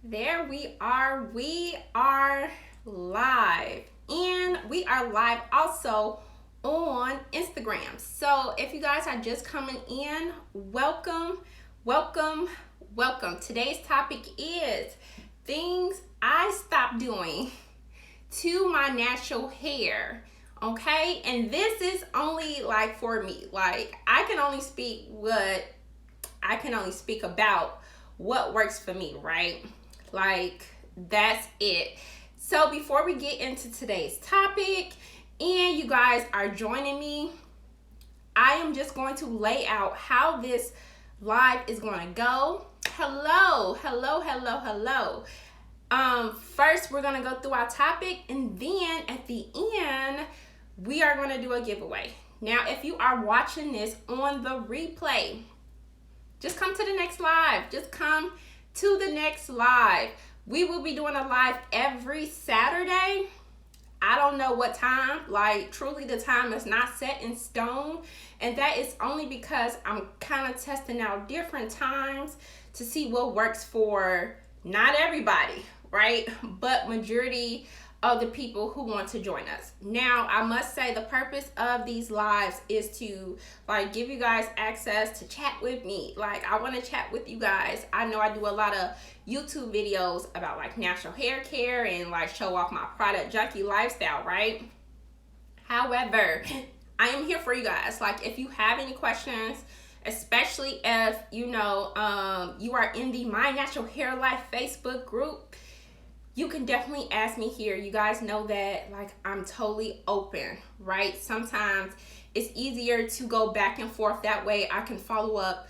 There we are. We are live. And we are live also on Instagram. So if you guys are just coming in, welcome, welcome, welcome. Today's topic is things I stopped doing to my natural hair. Okay? And this is only like for me. Like I can only speak about what works for me, right? Like, that's it. So, before we get into today's topic, and you guys are joining me, I am just going to lay out how this live is going to go. Hello, hello, hello, hello. First, we're going to go through our topic, and then at the end, we are going to do a giveaway. Now, if you are watching this on the replay, just come to the next live. Just come to the next live. We will be doing a live every Saturday. I don't know what time. Like, truly, the time is not set in stone. And that is only because I'm kind of testing out different times to see what works for not everybody, right? But majority of the people who want to join us. Now, I must say the purpose of these lives is to like give you guys access to chat with me. Like, I want to chat with you guys. I know I do a lot of YouTube videos about like natural hair care and like show off my product junkie lifestyle, right? However, I am here for you guys. Like, if you have any questions, especially if you are in the My Natural Hair Life Facebook group, you can definitely ask me here. You guys know that like I'm totally open, right? Sometimes it's easier to go back and forth. That way I can follow up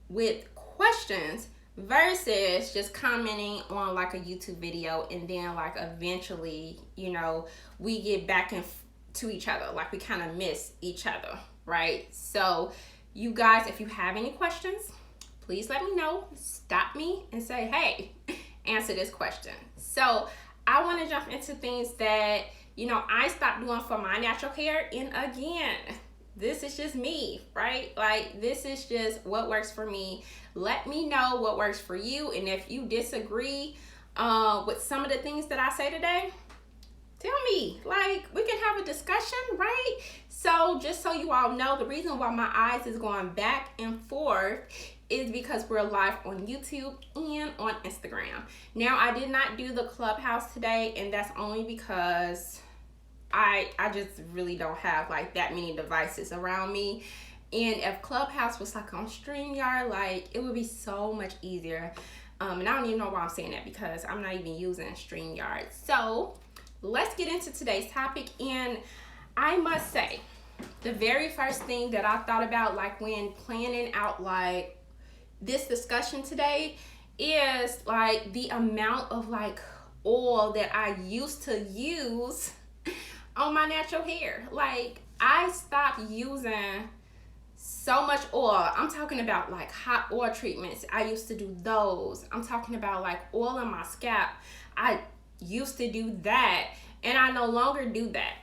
with questions versus just commenting on like a YouTube video and then like eventually, we get back to each other. Like we kind of miss each other, right? So you guys, if you have any questions, please let me know. Stop me and say, hey, answer this question. So I want to jump into things that I stopped doing for my natural hair. And again, this is just me, right? Like, this is just what works for me. Let me know what works for you, and if you disagree with some of the things that I say today, tell me. Like, we can have a discussion, right? So just so you all know, the reason why my eyes is going back and forth is because we're live on YouTube and on Instagram. Now, I did not do the Clubhouse today, and that's only because I just really don't have like that many devices around me. And if Clubhouse was like on StreamYard, like it would be so much easier. And I don't even know why I'm saying that because I'm not even using StreamYard. So let's get into today's topic. And I must say, the very first thing that I thought about like when planning out like this discussion today is like the amount of like oil that I used to use on my natural hair. Like, I stopped using so much oil. I'm talking about like hot oil treatments. I used to do those. I'm talking about like oil on my scalp. I used to do that, and I no longer do that.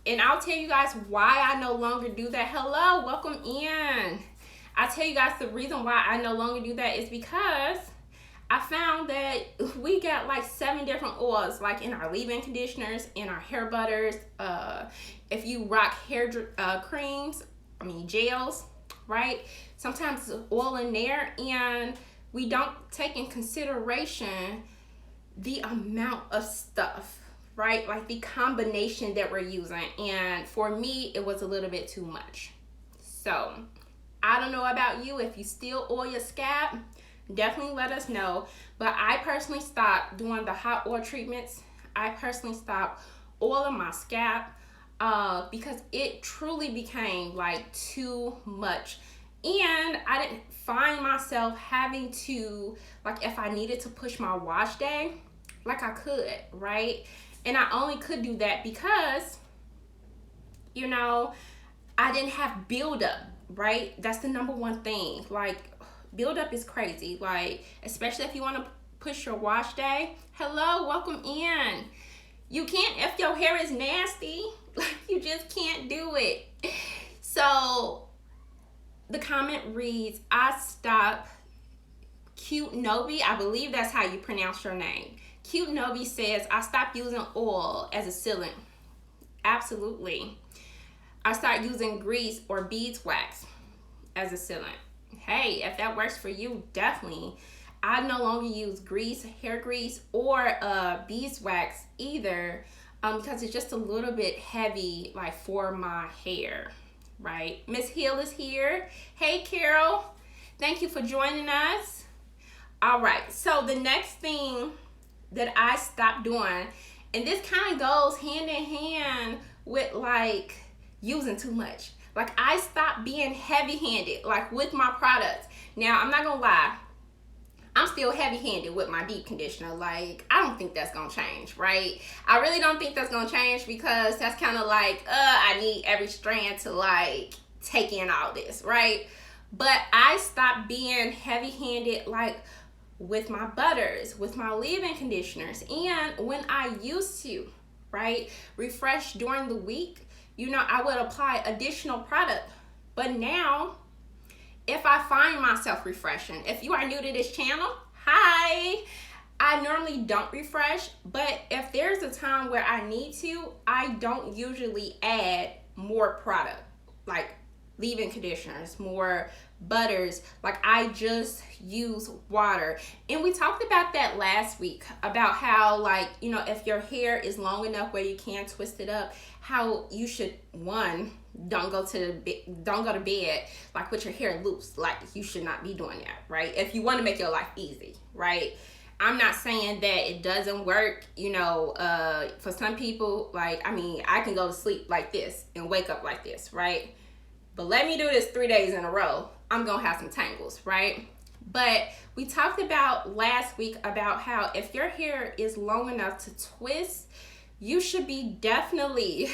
And I'll tell you guys why I no longer do that. Hello, welcome in. I tell you guys the reason why I no longer do that is because I found that we got like 7 different oils, like in our leave-in conditioners, in our hair butters. If you rock hair gels, right? Sometimes there's oil in there, and we don't take in consideration the amount of stuff, right? Like the combination that we're using. And for me, it was a little bit too much. So I don't know about you. If you still oil your scalp, definitely let us know. But I personally stopped doing the hot oil treatments. I personally stopped oiling my scalp because it truly became like too much. And I didn't find myself having to, like, if I needed to push my wash day, like I could, right? And I only could do that because, I didn't have buildup, right? That's the number one thing. Like, buildup is crazy. Like, especially if you want to push your wash day. Hello, welcome in. You can't, if your hair is nasty, you just can't do it. So the comment reads, I stopped Cute Nobi, I believe that's how you pronounce your name. Cute Nobi says, I stopped using oil as a sealant. Absolutely. I start using grease or beeswax as a sealant. Hey, if that works for you, definitely. I no longer use grease, hair grease, or beeswax either, because it's just a little bit heavy, like for my hair, right? Miss Hill is here. Hey, Carol. Thank you for joining us. All right, so the next thing that I stopped doing, and this kind of goes hand in hand with like using too much. Like I stopped being heavy-handed like with my products. Now I'm not gonna lie, I'm still heavy-handed with my deep conditioner. Like I don't think that's gonna change, right? I really don't think that's gonna change, because that's kind of like I need every strand to like take in all this, right? But I stopped being heavy-handed like with my butters, with my leave-in conditioners, and when I used to, right, refresh during the week, you know, I would apply additional product. But now, if I find myself refreshing, if you are new to this channel, hi, I normally don't refresh, but if there's a time where I need to, I don't usually add more product, like leave-in conditioners, more butters. Like I just use water. And we talked about that last week, about how, like, you know, if your hair is long enough where you can twist it up, how you should, one, don't go to bed like with your hair loose. Like you should not be doing that, right? If you want to make your life easy, right? I'm not saying that it doesn't work, you know, for some people. Like, I mean, I can go to sleep like this and wake up like this, right? But let me do this 3 days in a row, I'm gonna have some tangles, right? But we talked about last week about how if your hair is long enough to twist, you should be definitely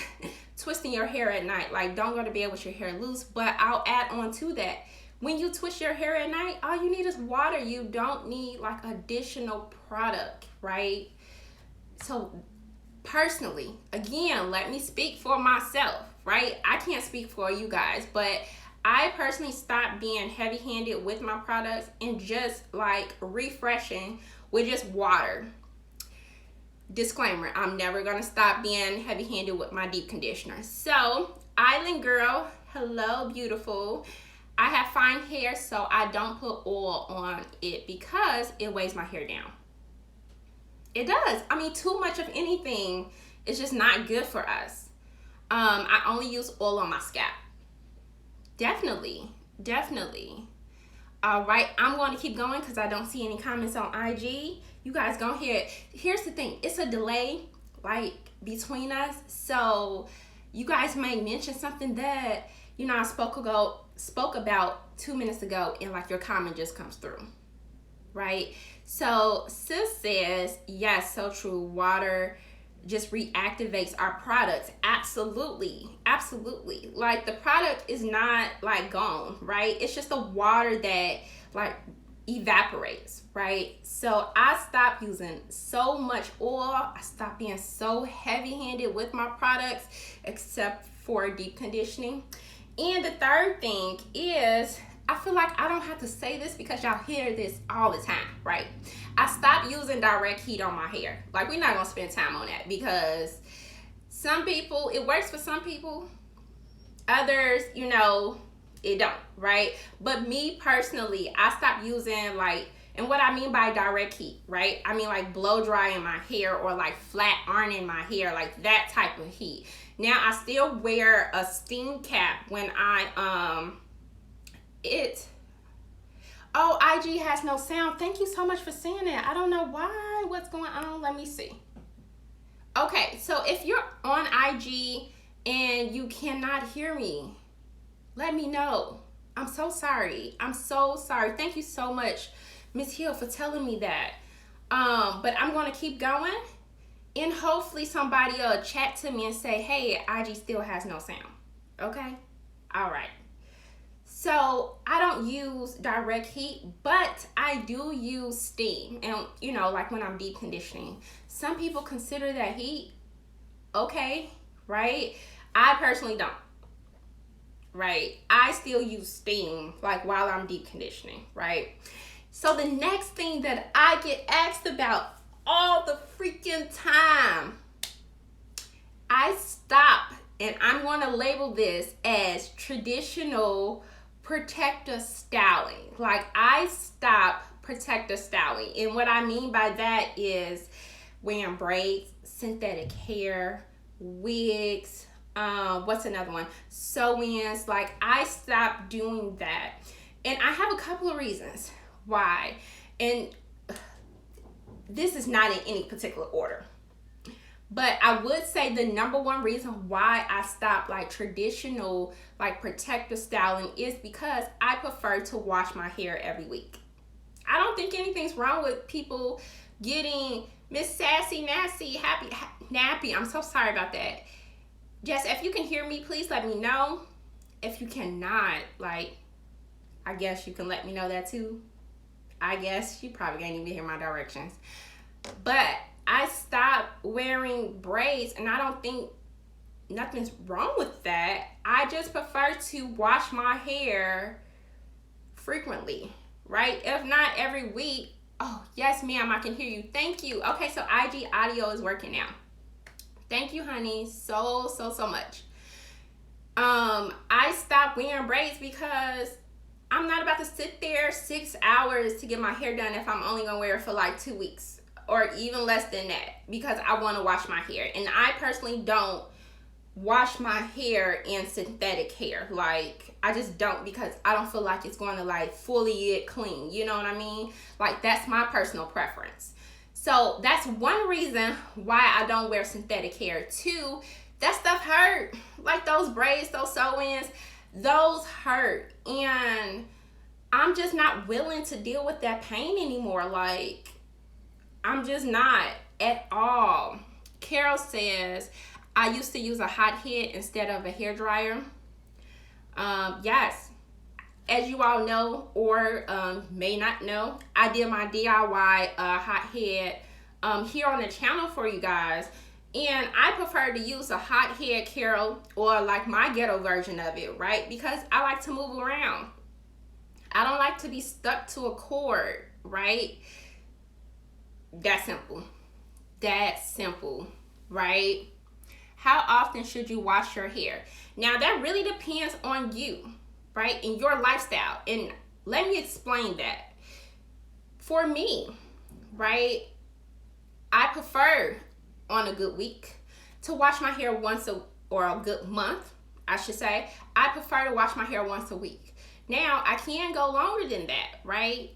twisting your hair at night. Like don't go to bed with your hair loose. But I'll add on to that, when you twist your hair at night, all you need is water. You don't need like additional product, right? So personally, again, let me speak for myself, right? I can't speak for you guys, but I personally stopped being heavy-handed with my products and just like refreshing with just water. Disclaimer, I'm never gonna stop being heavy-handed with my deep conditioner. So, Island Girl, hello, beautiful. I have fine hair, so I don't put oil on it because it weighs my hair down. It does. I mean, too much of anything is just not good for us. I only use oil on my scalp. Definitely. All right, I'm going to keep going because I don't see any comments on IG. You guys go ahead. Here's the thing. It's a delay, like, between us. So you guys may mention something that, you know, I spoke about 2 minutes ago, and like your comment just comes through, right? So sis says, yes, so true. Water just reactivates our products. Absolutely. Like the product is not like gone, right? It's just the water that like evaporates, right? So I stopped using so much oil. I stopped being so heavy-handed with my products, except for deep conditioning. And the third thing is, I feel like I don't have to say this because y'all hear this all the time, right? I stopped using direct heat on my hair. Like, we're not gonna spend time on that because some people, it works for some people. Others, you know, it don't, right? But me personally, I stopped using like, and what I mean by direct heat, right? I mean like blow drying my hair or like flat ironing my hair, like that type of heat. Now I still wear a steam cap when oh, IG has no sound. Thank you so much for saying that. I don't know why. What's going on? Let me see. Okay, so if you're on IG and you cannot hear me, let me know. I'm so sorry. Thank you so much, Miss Hill, for telling me that. But I'm going to keep going, and hopefully somebody will chat to me and say, hey, IG still has no sound. Okay? All right. So I don't use direct heat, but I do use steam. And, you know, like when I'm deep conditioning, some people consider that heat. Okay, right? I personally don't. Right? I still use steam, like while I'm deep conditioning, right? So the next thing that I get asked about all the freaking time, I stop, and I'm going to label this as traditional protector styling. Like, I stop protector styling. And what I mean by that is wearing braids, synthetic hair, wigs, what's another one? Sew-ins. Like, I stopped doing that. And I have a couple of reasons why. And this is not in any particular order. But I would say the number one reason why I stopped like traditional like protector styling is because I prefer to wash my hair every week. I don't think anything's wrong with people getting Miss Sassy, Nasty, Happy, Nappy. I'm so sorry about that. Jess, if you can hear me, please let me know. If you cannot, like, I guess you can let me know that too. I guess you probably can't even hear my directions. But I stopped wearing braids, and I don't think nothing's wrong with that. I just prefer to wash my hair frequently, right? If not every week. Oh, yes, ma'am, I can hear you. Thank you. Okay, so IG audio is working now. Thank you, honey, so much. I stopped wearing braids because I'm not about to sit there 6 hours to get my hair done if I'm only gonna wear it for like 2 weeks or even less than that, because I want to wash my hair. And I personally don't wash my hair in synthetic hair. Like, I just don't, because I don't feel like it's going to like fully get clean. You know what I mean? Like, that's my personal preference. So that's one reason why I don't wear synthetic hair. Two, that stuff hurt. Like, those braids, those sew-ins, those hurt. And I'm just not willing to deal with that pain anymore. Like, I'm just not at all. Carol says, I used to use a hot head instead of a hair dryer. Yes, as you all know, or may not know, I did my DIY hot head here on the channel for you guys. And I prefer to use a hot head, Carol, or like my ghetto version of it, right? Because I like to move around. I don't like to be stuck to a cord, right? That's simple. That's simple, right? How often should you wash your hair? Now, that really depends on you, right? And your lifestyle. And let me explain that. For me, right, I prefer on a good week to wash my hair or a good month, I should say. I prefer to wash my hair once a week. Now, I can go longer than that, right?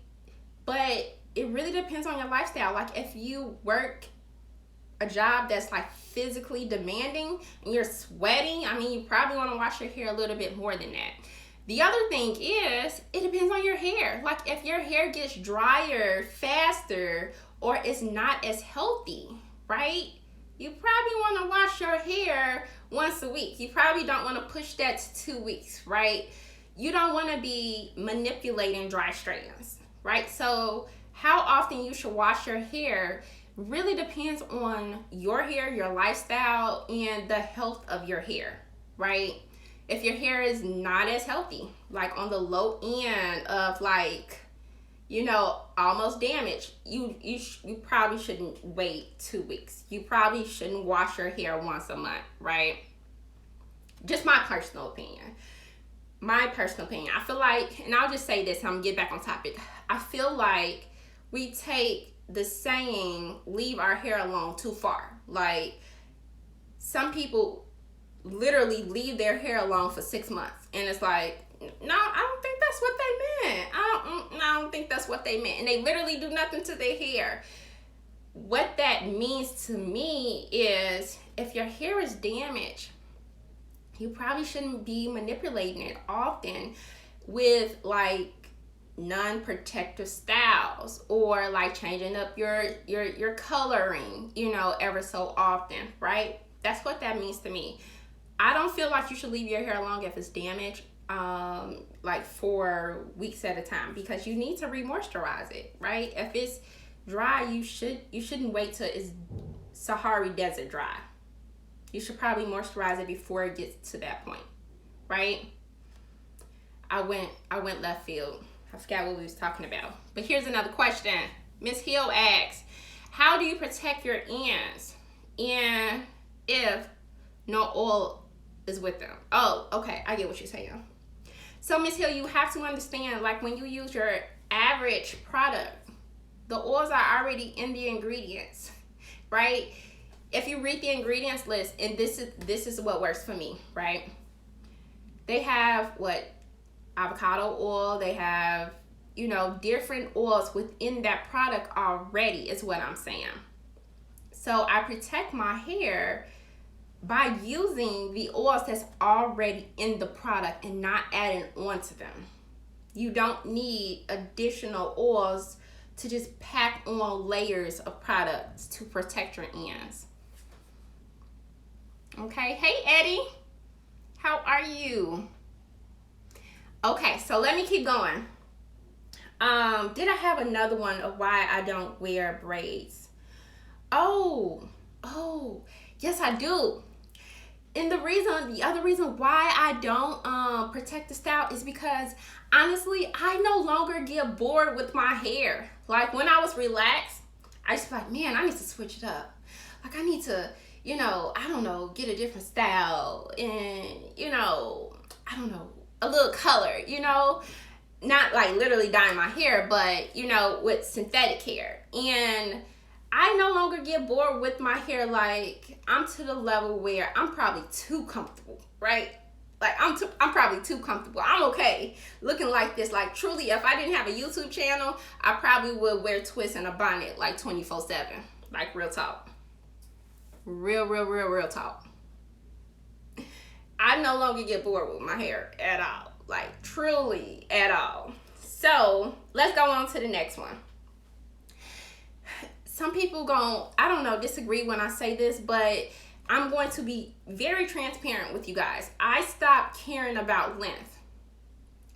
But it really depends on your lifestyle. Like, if you work a job that's like physically demanding and you're sweating, I mean, you probably want to wash your hair a little bit more than that. The other thing is, it depends on your hair. Like, if your hair gets drier faster or it's not as healthy, right? You probably want to wash your hair once a week. You probably don't want to push that to 2 weeks, right? You don't want to be manipulating dry strands, right? So how often you should wash your hair really depends on your hair, your lifestyle, and the health of your hair, right? If your hair is not as healthy, like on the low end of like, you know, almost damaged, you probably shouldn't wait 2 weeks. You probably shouldn't wash your hair once a month, right? Just my personal opinion. My personal opinion. I feel like, and I'll just say this, I'm gonna get back on topic. I feel like we take the saying, leave our hair alone, too far. Like, some people literally leave their hair alone for 6 months. And it's like, no, I don't think that's what they meant. I don't think that's what they meant. And they literally do nothing to their hair. What that means to me is, if your hair is damaged, you probably shouldn't be manipulating it often with like non-protective styles, or like changing up your coloring, you know, ever so often, right? That's what that means to me. I don't feel like you should leave your hair alone if it's damaged, like for weeks at a time, because you need to re-moisturize it, right? If it's dry, you shouldn't wait till it's Sahara Desert dry. You should probably moisturize it before it gets to that point, right? I went left field. I forgot what we was talking about. But here's another question. Miss Hill asks, how do you protect your ends and if no oil is with them? Oh, okay, I get what you're saying. So Miss Hill, you have to understand, like when you use your average product, the oils are already in the ingredients, right? If you read the ingredients list, and this is what works for me, right? They have what? Avocado oil, they have, you know, different oils within that product already is what I'm saying. So I protect my hair by using the oils that's already in the product and not adding on to them. You don't need additional oils to just pack on layers of products to protect your ends. Okay, hey Eddie, how are you? Okay, so let me keep going. Did I have another one of why I don't wear braids? Oh, yes I do. And the other reason why I don't protect the style is because honestly, I no longer get bored with my hair. Like when I was relaxed, I just like, man, I need to switch it up. Like I need to, you know, I don't know, get a different style and, you know, I don't know, a little color, you know, not like literally dyeing my hair, but you know, with synthetic hair. And I no longer get bored with my hair. Like I'm to the level where I'm probably too comfortable, right? Like I'm probably too comfortable. I'm okay looking like this. Like truly, if I didn't have a YouTube channel, I probably would wear twists and a bonnet like 24/7. Like real talk. Real talk. I no longer get bored with my hair at all. Like truly at all. So let's go on to the next one. Some people I don't know, disagree when I say this, but I'm going to be very transparent with you guys. I stopped caring about length.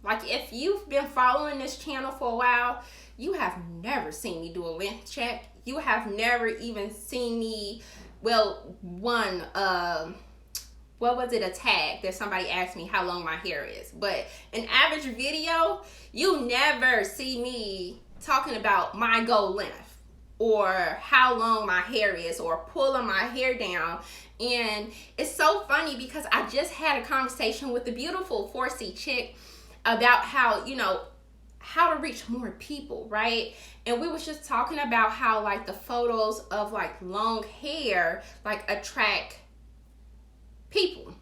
Like if you've been following this channel for a while, you have never seen me do a length check. You have never even seen me, well, what was it, a tag that somebody asked me how long my hair is. But an average video, you never see me talking about my goal length or how long my hair is or pulling my hair down. And it's so funny because I just had a conversation with the beautiful 4C chick about how, you know, how to reach more people, right? And we was just talking about how like the photos of like long hair like attract people.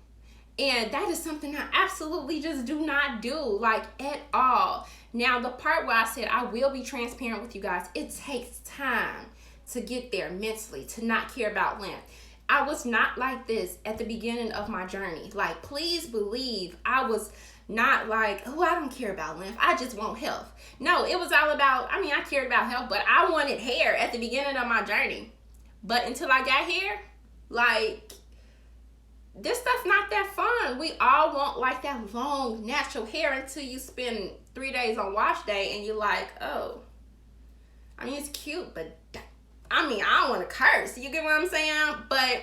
And that is something I absolutely just do not do, like at all. Now, the part where I said I will be transparent with you guys, it takes time to get there mentally, to not care about length. I was not like this at the beginning of my journey. Like, please believe I was not like, oh, I don't care about length. I just want health. No, it was all about, I mean, I cared about health, but I wanted hair at the beginning of my journey. But until I got hair, like, this stuff's not that fun. We all want like that long natural hair until you spend 3 days on wash day and you're like, oh, I mean, it's cute, but I mean, I don't want to curse. You get what I'm saying? But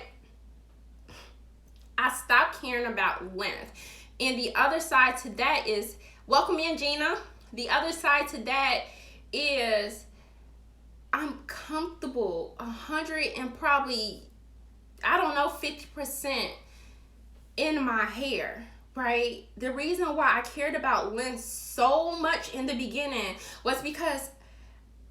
I stopped caring about length. And the other side to that is, welcome in, Gina. The other side to that is I'm comfortable 100 and probably, I don't know, 50% in my hair, right? The reason why I cared about length so much in the beginning was because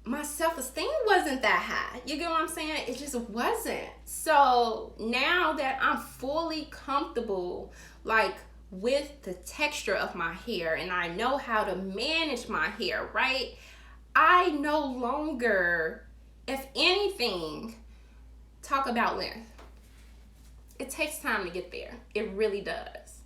my self-esteem wasn't that high. You get what I'm saying? It just wasn't. So now that I'm fully comfortable like with the texture of my hair and I know how to manage my hair, right? I no longer, if anything, talk about length. It takes time to get there. It really does.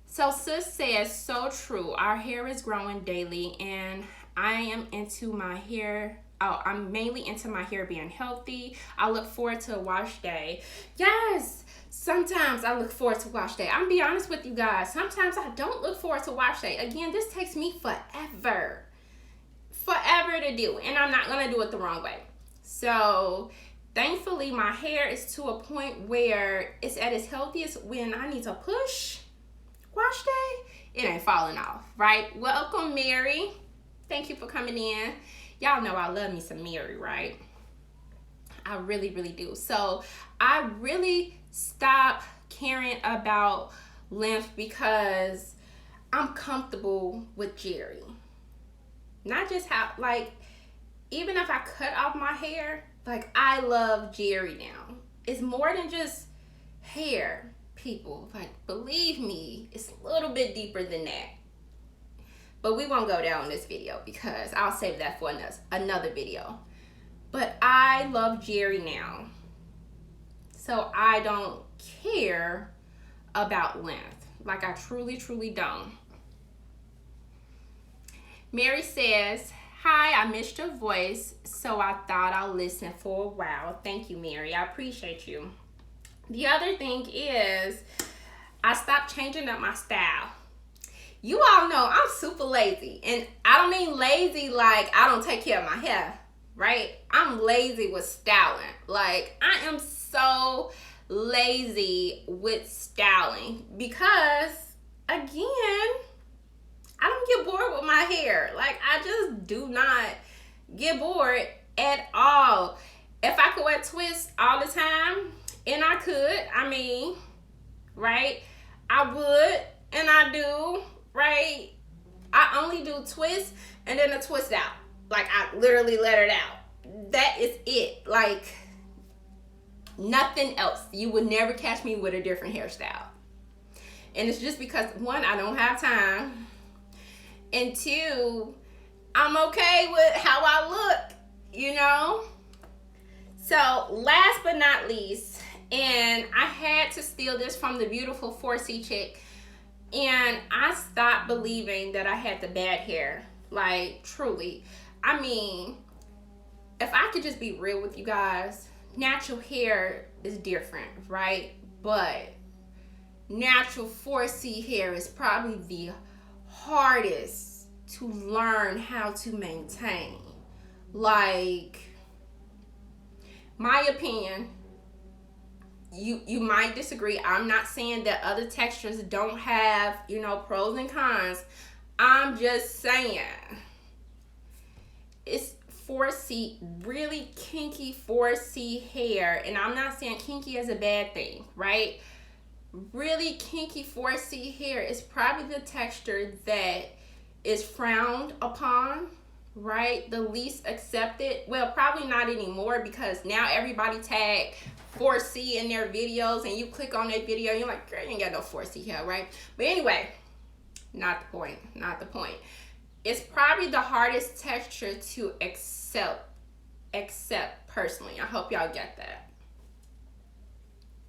So sis says, so true. Our hair is growing daily and I am into my hair. Oh, I'm mainly into my hair being healthy. I look forward to a wash day. Yes, sometimes I look forward to wash day. I'm be honest with you guys. Sometimes I don't look forward to wash day. Again, this takes me forever to do. And I'm not going to do it the wrong way. So thankfully, my hair is to a point where it's at its healthiest when I need to push wash day. it ain't falling off, right? Welcome, Mary. Thank you for coming in. Y'all know I love me some Mary, right? I really, really do. So I really stopped caring about length because I'm comfortable with Jerry. Not just how, like, even if I cut off my hair, like, I love Jerry now. It's more than just hair, people. Like, believe me, it's a little bit deeper than that. But we won't go down this video because I'll save that for another video. But I love Jerry now. So I don't care about length. Like, I truly, truly don't. Mary says, hi, I missed your voice, so I thought I'll listen for a while. Thank you, Mary. I appreciate you. The other thing is, I stopped changing up my style. You all know I'm super lazy. And I don't mean lazy like I don't take care of my hair, right? I'm lazy with styling. Like, I am so lazy with styling because, again, I don't get bored with my hair. Like, I just do not get bored at all. If I could wear twists all the time, and I could, I mean, right? I would, and I do, right? I only do twists and then a twist out. Like, I literally let it out. That is it. Like, nothing else. You would never catch me with a different hairstyle. And it's just because, one, I don't have time. And two, I'm okay with how I look, you know? So last but not least, and I had to steal this from the beautiful 4C chick, and I stopped believing that I had the bad hair. Like, truly. I mean, if I could just be real with you guys, natural hair is different, right? But natural 4C hair is probably the hardest to learn how to maintain. Like, my opinion, you might disagree. I'm not saying that other textures don't have, you know, pros and cons. I'm just saying it's 4C, really kinky 4C hair, and I'm not saying kinky is a bad thing, right? Really kinky 4C hair is probably the texture that is frowned upon, right? The least accepted. Well, probably not anymore because now everybody tag 4C in their videos, and you click on their video, you're like, girl, you ain't got no 4C hair, right? But anyway, not the point, not the point. It's probably the hardest texture to accept personally. I hope y'all get that.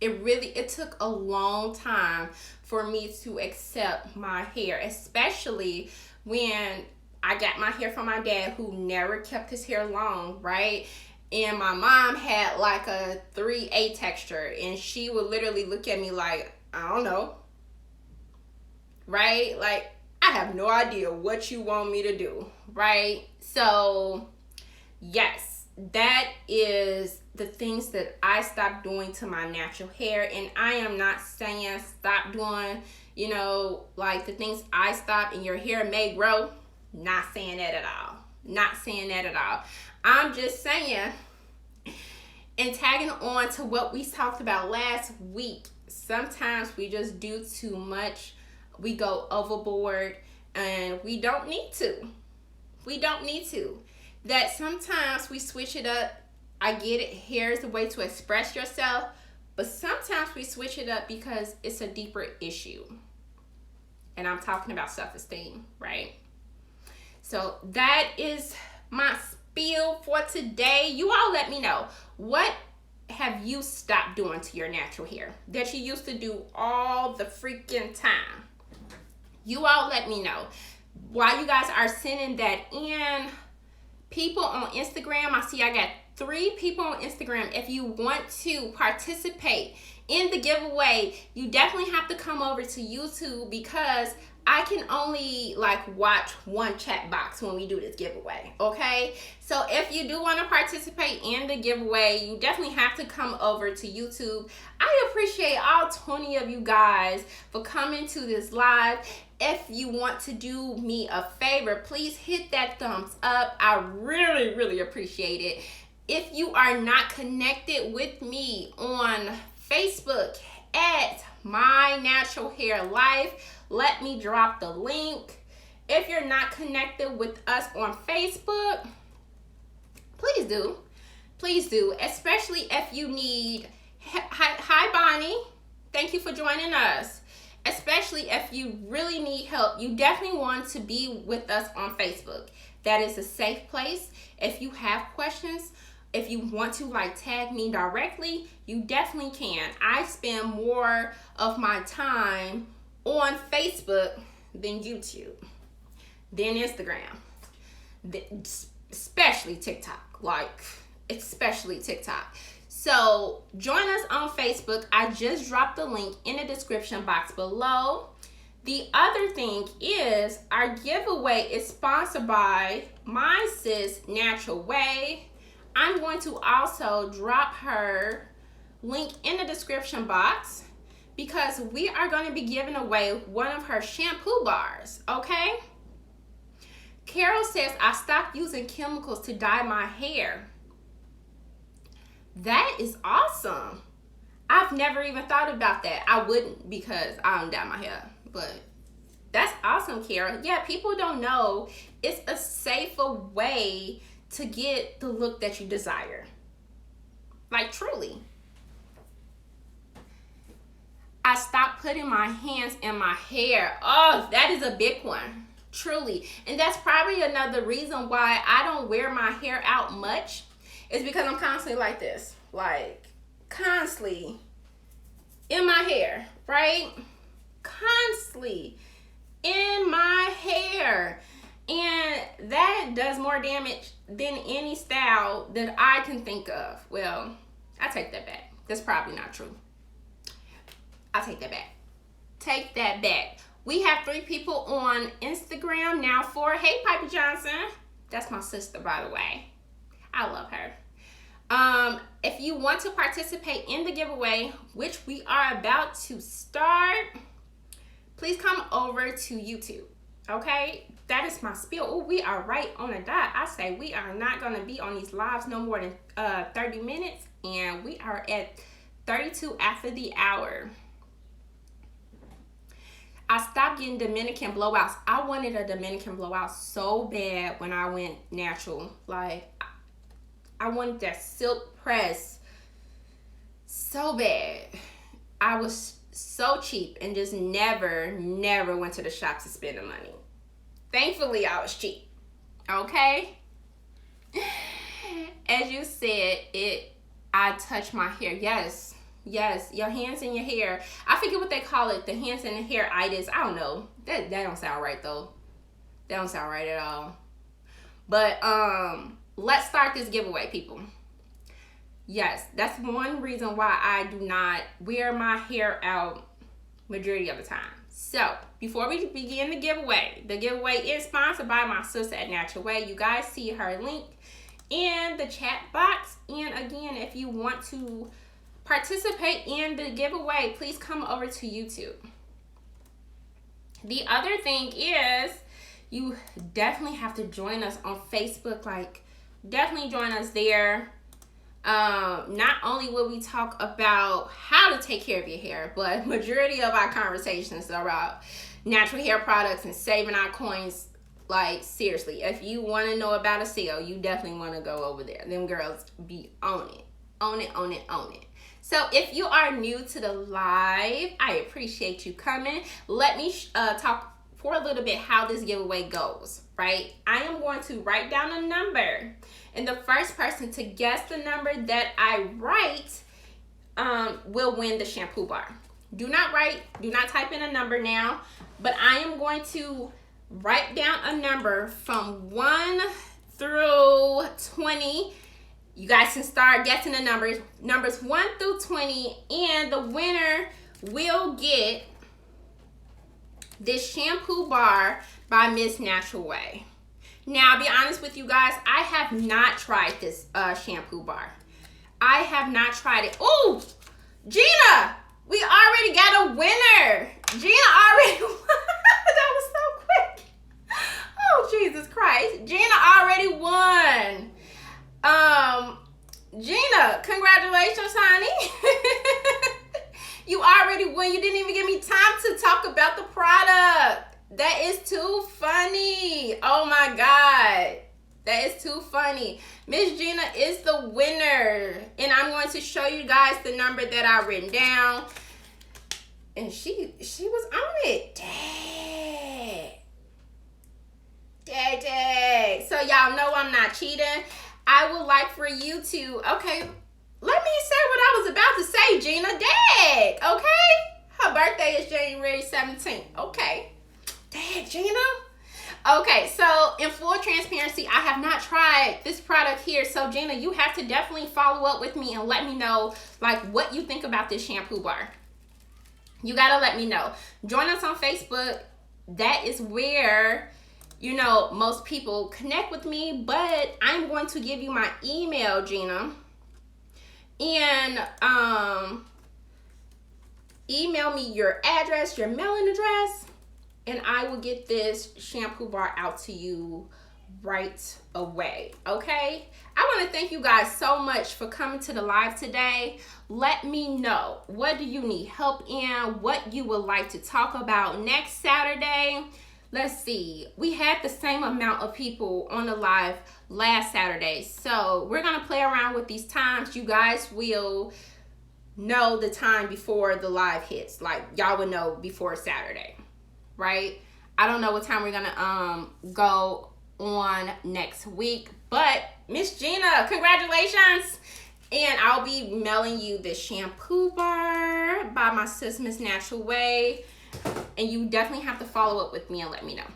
It took a long time for me to accept my hair, especially when I got my hair from my dad, who never kept his hair long, right? And my mom had like a 3A texture, and she would literally look at me like, I don't know, right? Like, I have no idea what you want me to do, right? So, yes, that is the things that I stopped doing to my natural hair. And I am not saying stop doing, you know, like the things I stopped and your hair may grow. Not saying that at all. Not saying that at all. I'm just saying, and tagging on to what we talked about last week, sometimes we just do too much. We go overboard, and we don't need to. We don't need to. That sometimes we switch it up. I get it. Hair is a way to express yourself, but sometimes we switch it up because it's a deeper issue. And I'm talking about self-esteem, right? So that is my spiel for today. You all let me know, what have you stopped doing to your natural hair that you used to do all the freaking time? You all let me know. While you guys are sending that in, people on Instagram, I see I got 3 people on Instagram. If you want to participate in the giveaway, you definitely have to come over to YouTube, because I can only like watch one chat box when we do this giveaway, okay? So if you do want to participate in the giveaway, you definitely have to come over to YouTube. I appreciate all 20 of you guys for coming to this live. if you want to do me a favor, please hit that thumbs up. I really, really appreciate it. If you are not connected with me on Facebook at My Natural Hair Life, let me drop the link. If you're not connected with us on Facebook, please do. Please do, especially if you need, hi Bonnie, thank you for joining us. Especially if you really need help, you definitely want to be with us on Facebook. That is a safe place. If you have questions, if you want to like tag me directly, you definitely can. I spend more of my time on Facebook than YouTube, than Instagram, especially TikTok, especially TikTok. So join us on Facebook. I just dropped the link in the description box below. The other thing is our giveaway is sponsored by my sis Natural Way. I'm going to also drop her link in the description box because we are going to be giving away one of her shampoo bars, okay? Carol says, I stopped using chemicals to dye my hair. That is awesome. I've never even thought about that. I wouldn't because I don't dye my hair, but that's awesome, Carol. Yeah, people don't know it's a safer way to get the look that you desire. Like, truly. I stopped putting my hands in my hair. Oh, that is a big one. Truly. And that's probably another reason why I don't wear my hair out much. It's because I'm constantly like this. Like, constantly in my hair, right? Constantly in my hair. And that does more damage than any style that I can think of. Well, I take that back. That's probably not true. I take that back. Take that back. We have 3 people on Instagram now. 4. Hey, Piper Johnson. That's my sister, by the way. I love her. If you want to participate in the giveaway, which we are about to start, please come over to YouTube. Okay, that is my spiel. Oh, we are right on the dot. I say we are not going to be on these lives no more than 30 minutes, and we are at 32 after the hour. I stopped getting Dominican blowouts. I wanted a Dominican blowout so bad when I went natural. Like, I wanted that silk press so bad. I was so cheap and just never went to the shop to spend the money. Thankfully, I was cheap. Okay? As you said, I touch my hair. Yes, your hands in your hair. I forget what they call it, the hands in the hair-itis. I don't know. That don't sound right, though. That don't sound right at all. But, let's start this giveaway, people. Yes, that's one reason why I do not wear my hair out majority of the time. So, before we begin the giveaway is sponsored by my sister at Natural Way. You guys see her link in the chat box. And again, if you want to participate in the giveaway, please come over to YouTube. The other thing is, you definitely have to join us on Facebook. Like, definitely join us there. Not only will we talk about how to take care of your hair, but majority of our conversations are about natural hair products and saving our coins. Like, seriously, if you want to know about a sale, you definitely want to go over there. Them girls be on it. So if you are new to the live, I appreciate you coming. Let me talk for a little bit how this giveaway goes, right? I am going to write down a number, and the first person to guess the number that I write will win the shampoo bar. Do not type in a number now, but I am going to write down a number from 1 through 20. You guys can start guessing the numbers 1 through 20, and the winner will get this shampoo bar by Miss Natural Way. Now, I'll be honest with you guys, I have not tried this shampoo bar. I have not tried it. Oh, Gina, we already got a winner. Gina already won. That Jesus Christ. Gina already won. Gina, congratulations, honey. You already won. You didn't even give me time to talk about the product. That is too funny. Oh my God. That is too funny. Miss Gina is the winner. And I'm going to show you guys the number that I written down. And she was on it. Dang. So y'all know I'm not cheating. I would like for you to, okay, let me say what I was about to say, Gina. Dang, okay? Her birthday is January 17th. Okay. Dang, Gina. Okay, so in full transparency, I have not tried this product here. So Gina, you have to definitely follow up with me and let me know like what you think about this shampoo bar. You gotta let me know. Join us on Facebook. That is where, you know, most people connect with me, but I'm going to give you my email, Gina. And email me your address, your mailing address, and I will get this shampoo bar out to you right away, okay? I want to thank you guys so much for coming to the live today. Let me know, what do you need help in? What you would like to talk about next Saturday? Let's see, we had the same amount of people on the live last Saturday. So we're gonna play around with these times. You guys will know the time before the live hits. Like y'all would know before Saturday, right? I don't know what time we're gonna go on next week, but Miss Gina, congratulations. And I'll be mailing you the shampoo bar by my sis, Miss Natural Way. And you definitely have to follow up with me and let me know.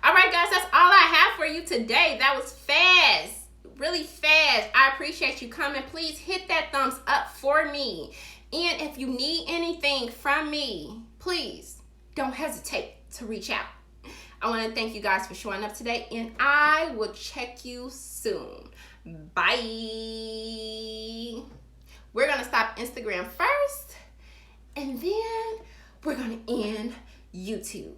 All right, guys, that's all I have for you today. That was fast, really fast. I appreciate you coming. Please hit that thumbs up for me. And if you need anything from me, please don't hesitate to reach out. I want to thank you guys for showing up today, and I will check you soon. Bye. We're going to stop Instagram first, and then we're going to end YouTube.